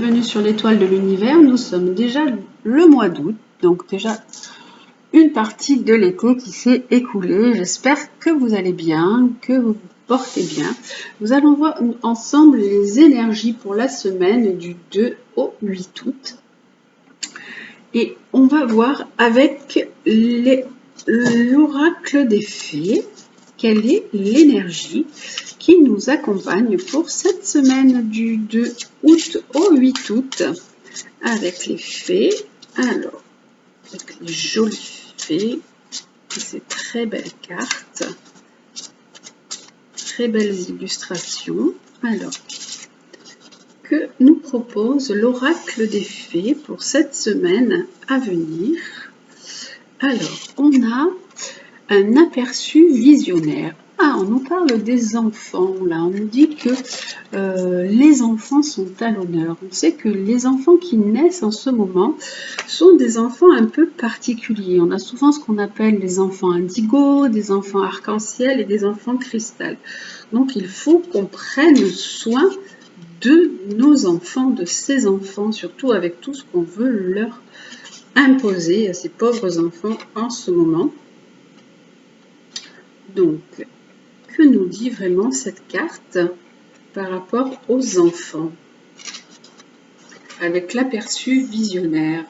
bienvenue sur l'étoile de l'univers. Nous sommes déjà le mois d'août, donc déjà une partie de l'été qui s'est écoulée. J'espère que vous allez bien, que vous vous portez bien. Nous allons voir ensemble les énergies pour la semaine du 2 au 8 août. Et on va voir avec l'oracle des fées quelle est l'énergie qui nous accompagne pour cette semaine du 2 août au 8 août avec les fées. Alors, avec les jolies fées, ces très belles cartes, très belles illustrations. Alors, que nous propose l'oracle des fées pour cette semaine à venir? Alors, on a un aperçu visionnaire. Ah, on nous parle des enfants, là. On nous dit que les enfants sont à l'honneur. On sait que les enfants qui naissent en ce moment sont des enfants un peu particuliers. On a souvent ce qu'on appelle les enfants indigo, des enfants arc-en-ciel et des enfants cristal. Donc, il faut qu'on prenne soin de nos enfants, de ces enfants, surtout avec tout ce qu'on veut leur imposer à ces pauvres enfants en ce moment. Donc, que nous dit vraiment cette carte par rapport aux enfants avec l'aperçu visionnaire?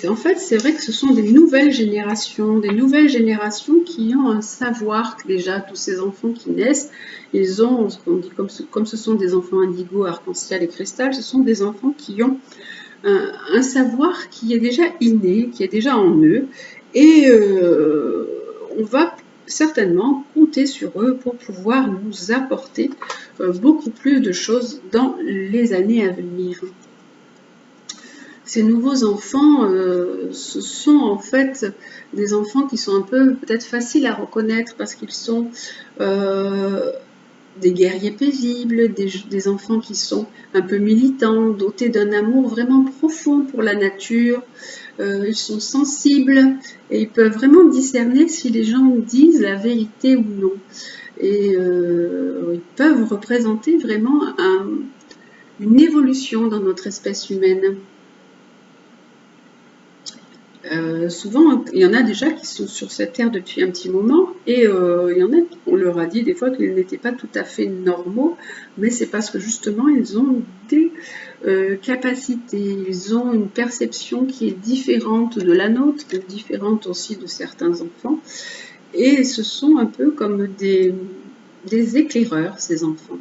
En fait, c'est vrai que ce sont des nouvelles générations qui ont un savoir que déjà, tous ces enfants qui naissent, ils ont, ce qu'on dit, comme ce sont des enfants indigo, arc-en-ciel et cristal, ce sont des enfants qui ont un savoir qui est déjà inné, qui est déjà en eux, et on va certainement compter sur eux pour pouvoir nous apporter beaucoup plus de choses dans les années à venir. Ces nouveaux enfants, ce sont en fait des enfants qui sont un peu peut-être faciles à reconnaître parce qu'ils sont des guerriers paisibles, des enfants qui sont un peu militants, dotés d'un amour vraiment profond pour la nature. Ils sont sensibles et ils peuvent vraiment discerner si les gens disent la vérité ou non. Et ils peuvent représenter vraiment une évolution dans notre espèce humaine. Souvent, il y en a déjà qui sont sur cette terre depuis un petit moment et il y en a, on leur a dit des fois qu'ils n'étaient pas tout à fait normaux, mais c'est parce que justement ils ont des capacités, ils ont une perception qui est différente de la nôtre, différente aussi de certains enfants, et ce sont un peu comme des éclaireurs, ces enfants.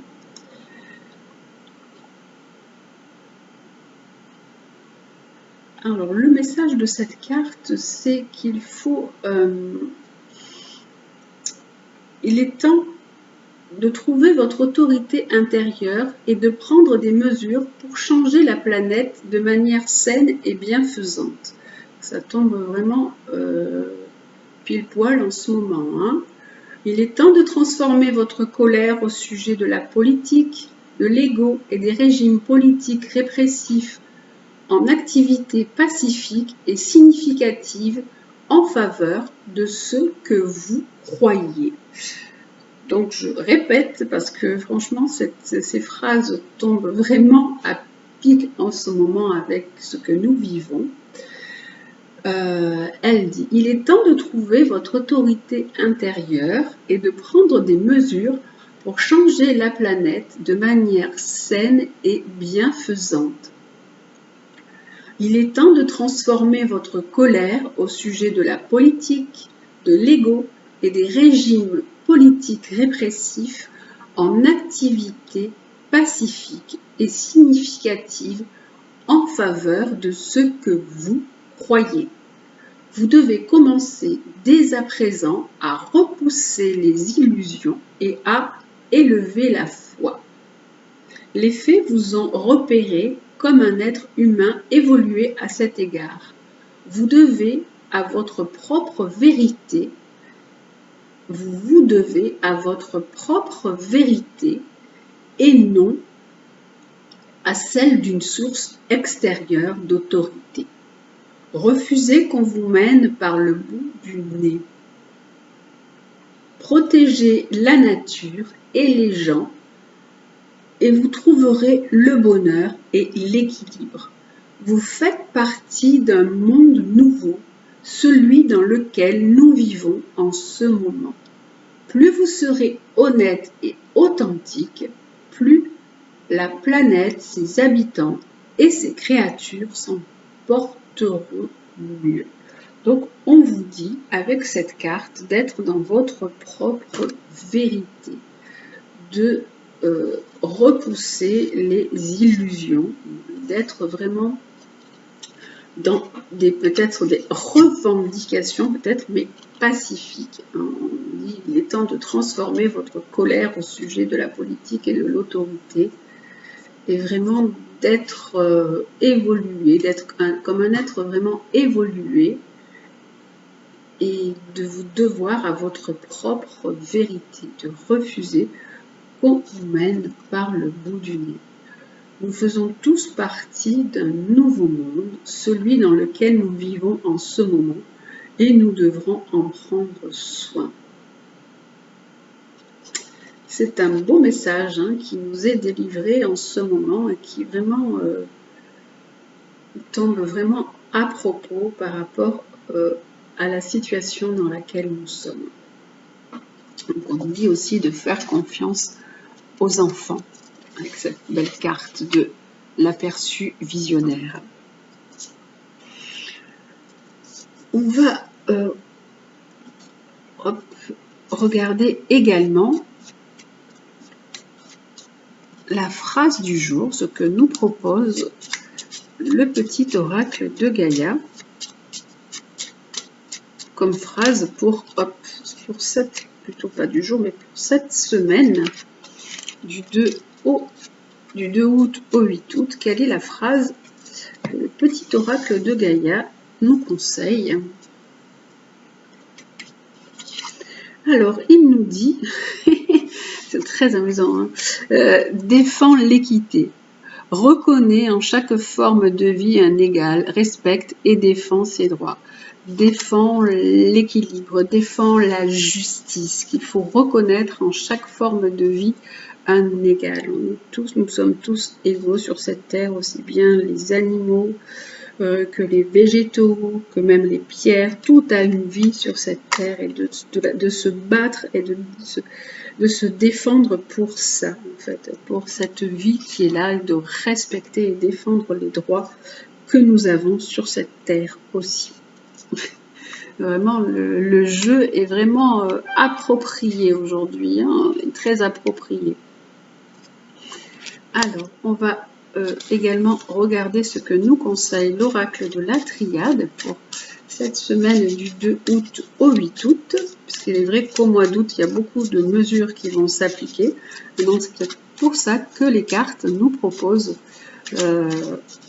Alors, le message de cette carte, c'est qu'il faut... il est temps de trouver votre autorité intérieure et de prendre des mesures pour changer la planète de manière saine et bienfaisante. Ça tombe vraiment pile poil en ce moment, hein. Il est temps de transformer votre colère au sujet de la politique, de l'ego et des régimes politiques répressifs en activité pacifique et significative en faveur de ce que vous croyez. Donc je répète parce que franchement ces phrases tombent vraiment à pic en ce moment avec ce que nous vivons. Elle dit: il est temps de trouver votre autorité intérieure et de prendre des mesures pour changer la planète de manière saine et bienfaisante. Il est temps de transformer votre colère au sujet de la politique, de l'ego et des régimes politiques répressifs en activité pacifique et significative en faveur de ce que vous croyez. Vous devez commencer dès à présent à repousser les illusions et à élever la foi. Les faits vous ont repéré comme un être humain évolué à cet égard. Vous devez à votre propre vérité, vous devez à votre propre vérité et non à celle d'une source extérieure d'autorité. Refusez qu'on vous mène par le bout du nez. Protégez la nature et les gens et vous trouverez le bonheur et l'équilibre. Vous faites partie d'un monde nouveau, celui dans lequel nous vivons en ce moment. Plus vous serez honnête et authentique, plus la planète, ses habitants et ses créatures s'en porteront mieux. Donc, on vous dit, avec cette carte, d'être dans votre propre vérité, de repousser les illusions, d'être vraiment dans peut-être des revendications, peut-être, mais pacifiques. On dit, il est temps de transformer votre colère au sujet de la politique et de l'autorité, et vraiment d'être évolué, d'être comme un être vraiment évolué, et de vous devoir à votre propre vérité, de refuser qu'on vous mène par le bout du nez. Nous faisons tous partie d'un nouveau monde, celui dans lequel nous vivons en ce moment, et nous devrons en prendre soin. C'est un beau message qui nous est délivré en ce moment et qui vraiment tombe vraiment à propos par rapport à la situation dans laquelle nous sommes. Donc on nous dit aussi de faire confiance aux enfants, avec cette belle carte de l'aperçu visionnaire. On va regarder également la phrase du jour, ce que nous propose le petit oracle de Gaïa comme phrase pour cette, plutôt pas du jour, mais pour cette semaine du 2 août au 8 août. Quelle est la phrase que le petit oracle de Gaïa nous conseille? Alors, il nous dit, c'est très amusant, défends l'équité, reconnais en chaque forme de vie un égal, respecte et défends ses droits. Défends l'équilibre, défends la justice, qu'il faut reconnaître en chaque forme de vie un égal. Nous sommes tous égaux sur cette terre, aussi bien les animaux que les végétaux, que même les pierres. Tout a une vie sur cette terre, et de se battre et de se défendre pour ça, en fait, pour cette vie qui est là, et de respecter et défendre les droits que nous avons sur cette terre aussi. Vraiment, le jeu est vraiment approprié aujourd'hui, très approprié. Alors, on va également regarder ce que nous conseille l'oracle de la Triade pour cette semaine du 2 août au 8 août, puisqu'il est vrai qu'au mois d'août, il y a beaucoup de mesures qui vont s'appliquer. Donc, c'est pour ça que les cartes nous proposent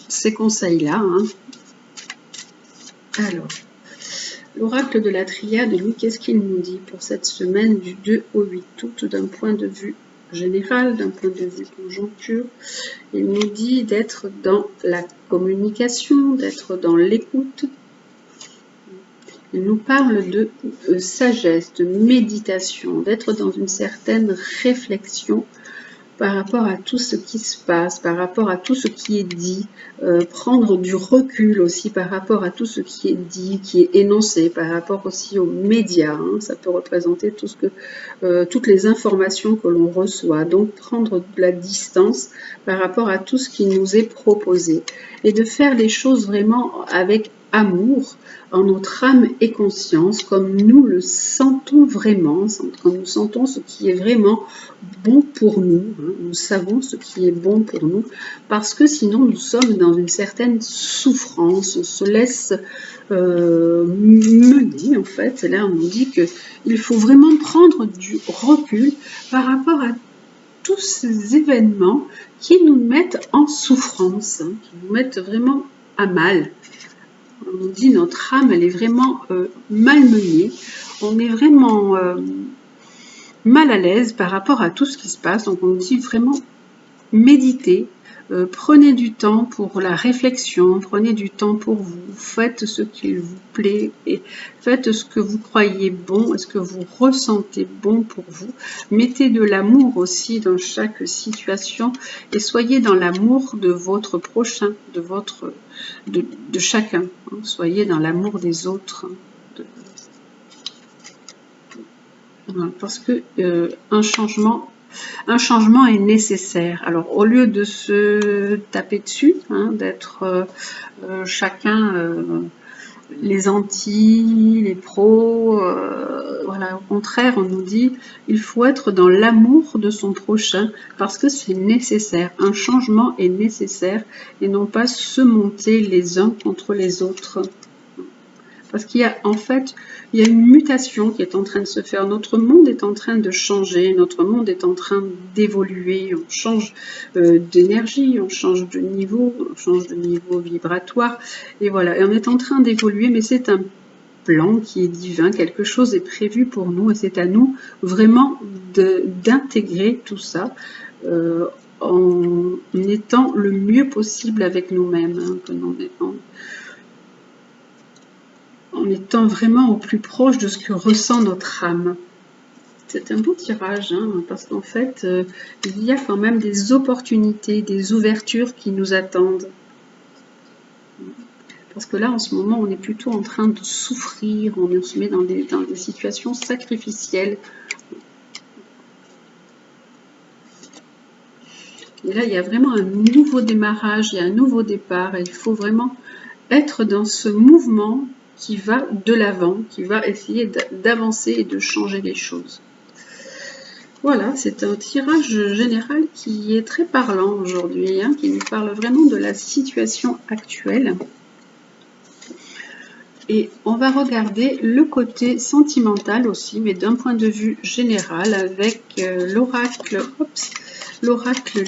ces conseils-là. Alors, l'oracle de la Triade, lui, qu'est-ce qu'il nous dit pour cette semaine du 2 au 8 août d'un point de vue général, d'un point de vue conjoncture? Il nous dit d'être dans la communication, d'être dans l'écoute. Il nous parle de sagesse, de méditation, d'être dans une certaine réflexion par rapport à tout ce qui se passe, par rapport à tout ce qui est dit, prendre du recul aussi par rapport à tout ce qui est dit, qui est énoncé, par rapport aussi aux médias. Ça peut représenter toutes les informations que l'on reçoit. Donc prendre de la distance par rapport à tout ce qui nous est proposé et de faire les choses vraiment avec amour, en notre âme et conscience, comme nous le sentons vraiment, comme nous sentons ce qui est vraiment bon pour nous. Nous savons ce qui est bon pour nous, parce que sinon nous sommes dans une certaine souffrance, on se laisse mener en fait. Là on nous dit qu'il faut vraiment prendre du recul par rapport à tous ces événements qui nous mettent en souffrance, qui nous mettent vraiment à mal. On nous dit notre âme, elle est vraiment malmenée, on est vraiment mal à l'aise par rapport à tout ce qui se passe. Donc on nous dit vraiment méditer, Prenez du temps pour la réflexion, prenez du temps pour vous, faites ce qu'il vous plaît et faites ce que vous croyez bon, ce que vous ressentez bon pour vous. Mettez de l'amour aussi dans chaque situation et soyez dans l'amour de votre prochain, de chacun. Soyez dans l'amour des autres. Parce que un changement est nécessaire. Alors, au lieu de se taper dessus, d'être chacun les anti, les pros, voilà, au contraire, on nous dit il faut être dans l'amour de son prochain parce que c'est nécessaire. Un changement est nécessaire et non pas se monter les uns contre les autres. Parce qu'il y a en fait, il y a une mutation qui est en train de se faire. Notre monde est en train de changer, notre monde est en train d'évoluer. On change d'énergie, on change de niveau vibratoire. Et voilà, et on est en train d'évoluer, mais c'est un plan qui est divin, quelque chose est prévu pour nous et c'est à nous vraiment d'intégrer tout ça en étant le mieux possible avec nous-mêmes, en étant vraiment au plus proche de ce que ressent notre âme. C'est un beau tirage, parce qu'en fait, il y a quand même des opportunités, des ouvertures qui nous attendent. Parce que là, en ce moment, on est plutôt en train de souffrir, on se met dans des situations sacrificielles. Et là, il y a vraiment un nouveau démarrage, il y a un nouveau départ, et il faut vraiment être dans ce mouvement qui va de l'avant, qui va essayer d'avancer et de changer les choses. Voilà, c'est un tirage général qui est très parlant aujourd'hui, qui nous parle vraiment de la situation actuelle. Et on va regarder le côté sentimental aussi, mais d'un point de vue général, avec l'oracle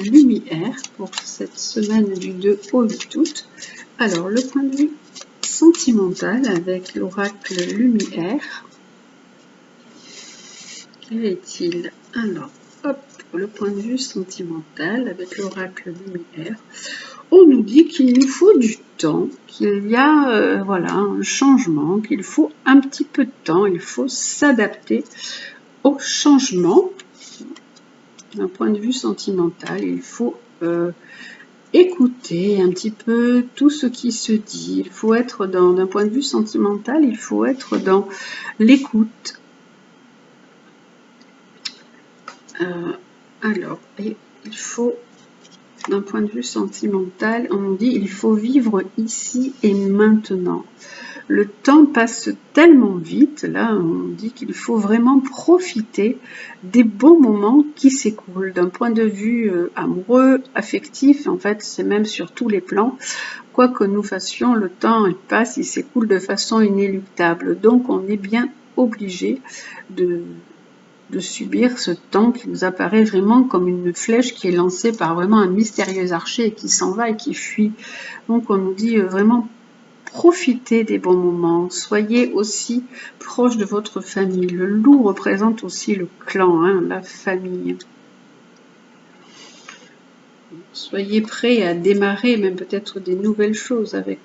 Lumière pour cette semaine du 2 au 8 août. Alors, le point de vue sentimental avec l'oracle Lumière. Quel est-il? Alors, hop, le point de vue sentimental avec l'oracle Lumière. On nous dit qu'il nous faut du temps, qu'il y a voilà, un changement, qu'il faut un petit peu de temps, il faut s'adapter au changement. D'un point de vue sentimental, il faut écouter un petit peu tout ce qui se dit. Il faut être d'un point de vue sentimental, il faut être dans l'écoute. Alors, il faut, d'un point de vue sentimental, on dit il faut vivre ici et maintenant. Le temps passe tellement vite, là on dit qu'il faut vraiment profiter des bons moments qui s'écoulent. D'un point de vue amoureux, affectif, en fait c'est même sur tous les plans. Quoi que nous fassions, le temps il passe, il s'écoule de façon inéluctable. Donc on est bien obligé de subir ce temps qui nous apparaît vraiment comme une flèche qui est lancée par vraiment un mystérieux archer et qui s'en va et qui fuit. Donc on nous dit vraiment profitez des bons moments, soyez aussi proche de votre famille. Le loup représente aussi le clan, la famille. Soyez prêts à démarrer même peut-être des nouvelles choses avec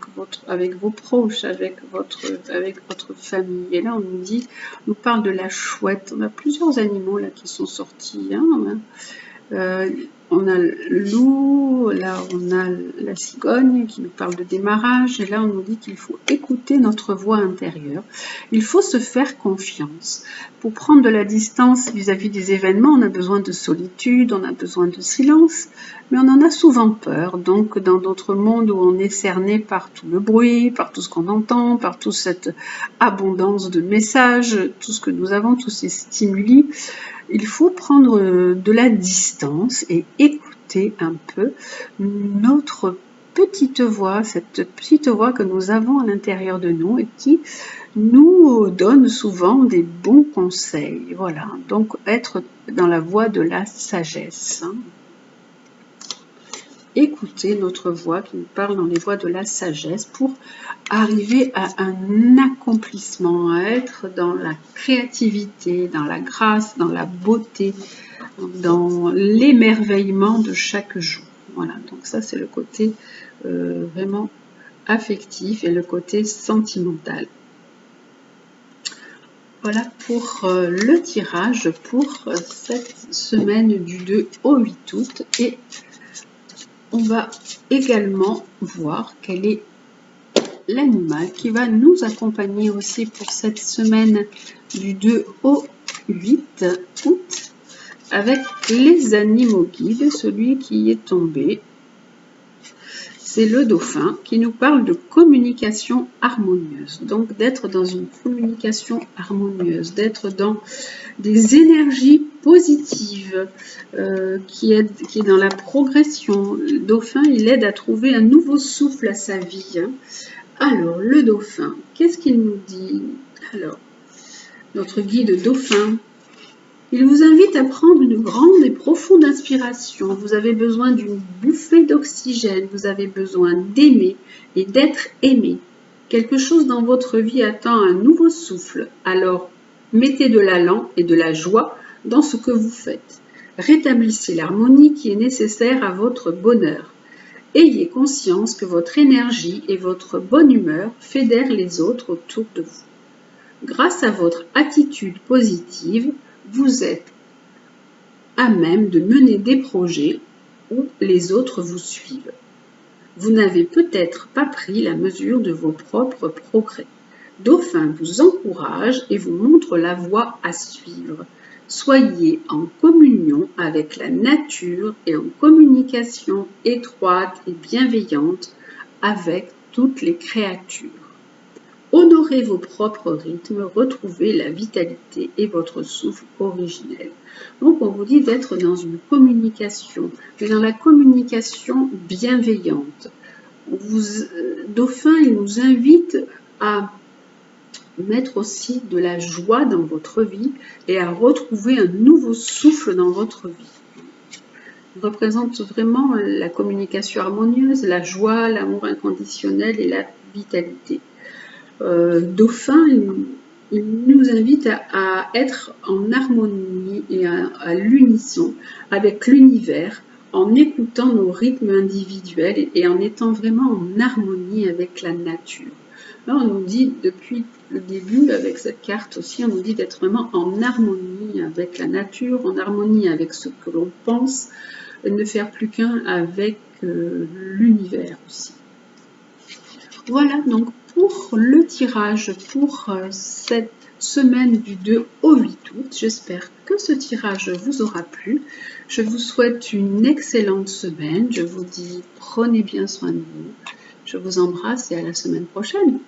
vos proches, avec votre famille. Et là, on nous parle de la chouette. On a plusieurs animaux là qui sont sortis. On a le loup, là on a la cigogne qui nous parle de démarrage, et là on nous dit qu'il faut écouter notre voix intérieure. Il faut se faire confiance. Pour prendre de la distance vis-à-vis des événements, on a besoin de solitude, on a besoin de silence, mais on en a souvent peur. Donc dans d'autres mondes où on est cerné par tout le bruit, par tout ce qu'on entend, par toute cette abondance de messages, tout ce que nous avons, tous ces stimuli, il faut prendre de la distance et écouter un peu notre petite voix, cette petite voix que nous avons à l'intérieur de nous et qui nous donne souvent des bons conseils. Voilà, donc être dans la voie de la sagesse. Écouter notre voix qui nous parle dans les voies de la sagesse pour arriver à un accomplissement, à être dans la créativité, dans la grâce, dans la beauté, dans l'émerveillement de chaque jour. Voilà, donc ça c'est le côté vraiment affectif et le côté sentimental. Voilà pour le tirage pour cette semaine du 2 au 8 août. Et on va également voir quel est l'animal qui va nous accompagner aussi pour cette semaine du 2 au 8 août avec les animaux guides. Celui qui est tombé, c'est le dauphin qui nous parle de communication harmonieuse. Donc d'être dans une communication harmonieuse, d'être dans des énergies positives, qui est dans la progression. Le dauphin, il aide à trouver un nouveau souffle à sa vie. Alors, le dauphin, qu'est-ce qu'il nous dit? Alors, notre guide dauphin, il vous invite à prendre une grande et profonde inspiration. Vous avez besoin d'une bouffée d'oxygène. Vous avez besoin d'aimer et d'être aimé. Quelque chose dans votre vie attend un nouveau souffle. Alors, mettez de l'allant et de la joie dans ce que vous faites. Rétablissez l'harmonie qui est nécessaire à votre bonheur. Ayez conscience que votre énergie et votre bonne humeur fédèrent les autres autour de vous. Grâce à votre attitude positive, vous êtes à même de mener des projets où les autres vous suivent. Vous n'avez peut-être pas pris la mesure de vos propres progrès. Dauphin vous encourage et vous montre la voie à suivre. Soyez en communion avec la nature et en communication étroite et bienveillante avec toutes les créatures. Honorez vos propres rythmes, retrouvez la vitalité et votre souffle originel. Donc on vous dit d'être dans une communication, mais dans la communication bienveillante. Dauphin, il nous invite à mettre aussi de la joie dans votre vie et à retrouver un nouveau souffle dans votre vie. Il représente vraiment la communication harmonieuse, la joie, l'amour inconditionnel et la vitalité. Dauphin, il nous invite à être en harmonie et à l'unisson avec l'univers, en écoutant nos rythmes individuels et en étant vraiment en harmonie avec la nature. Là, on nous dit depuis le début, avec cette carte aussi, on nous dit d'être vraiment en harmonie avec la nature, en harmonie avec ce que l'on pense, et ne faire plus qu'un avec l'univers aussi. Voilà donc pour le tirage pour cette semaine du 2 au 8 août. J'espère que ce tirage vous aura plu. Je vous souhaite une excellente semaine. Je vous dis prenez bien soin de vous. Je vous embrasse et à la semaine prochaine.